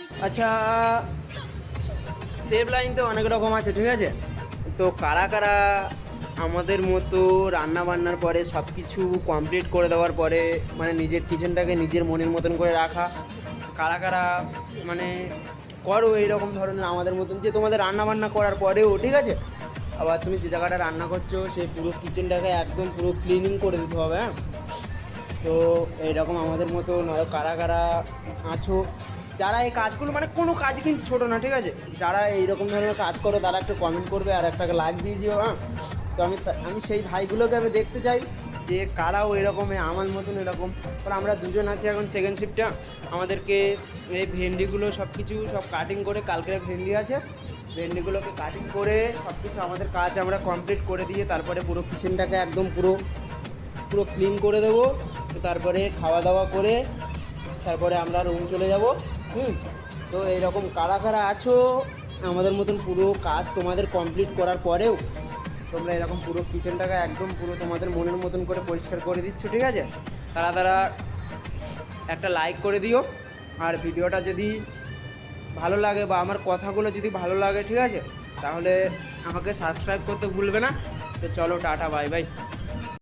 আচ্ছা, save line তো অনেক রকম আছে, ঠিক আছে? তো কারা কারা আমাদের মতো রান্না বান্নার পরে সব কিছু কমপ্লিট করে দেওয়ার পরে মানে নিজের কিচেনটাকে নিজের মনের মতন করে রাখা, কারা কারা মানে করো এইরকম ধরনের আমাদের মতন, যে তোমাদের রান্না বান্না করার পরেও, ঠিক আছে, আবার তুমি যে জায়গাটা রান্না করছো সেই পুরো কিচেনটাকে একদম পুরো ক্লিনিং করে দিতে হবে, হ্যাঁ? তো এইরকম আমাদের মতো নয় কারা কারা আছো যারা এই কাজগুলো, মানে কোনো কাজ কিন্তু ছোটো না, ঠিক আছে? যারা এইরকম ধরনের কাজ করো তারা একটা কমেন্ট করবে আর একটা লাইক দিয়ে দিও, হ্যাঁ? তো আমি সেই ভাইগুলোকে আমি দেখতে চাই যে কারাও এরকম আমার মতন এরকম। কারণ আমরা দুজন আছি এখন সেকেন্ড শিফটটা, আমাদেরকে এই ভেন্ডিগুলো সব কিছু সব কাটিং করে, কালকের ভেন্ডি আছে, ভেন্ডিগুলোকে কাটিং করে সব কিছু আমাদের কাজ আমরা কমপ্লিট করে দিয়ে তারপরে পুরো কিচেনটাকে একদম পুরো পুরো ক্লিন করে দেবো। তারপরে খাওয়া দাওয়া করে তারপরে আমরা রুম চলে যাব। তো এইরকম কারা কারা আছো আমাদের মতন পুরো কাজ তোমাদের কমপ্লিট করার পরেও তোমরা এরকম পুরো কিচেনটাকে একদম পুরো তোমাদের মনের মতন করে পরিষ্কার করে দিচ্ছ, ঠিক আছে? তারা তারা একটা লাইক করে দিও। আর ভিডিওটা যদি ভালো লাগে বা আমার কথাগুলো যদি ভালো লাগে, ঠিক আছে, তাহলে আমাকে সাবস্ক্রাইব করতে ভুলবে না। তো চলো, টাটা, বাই বাই।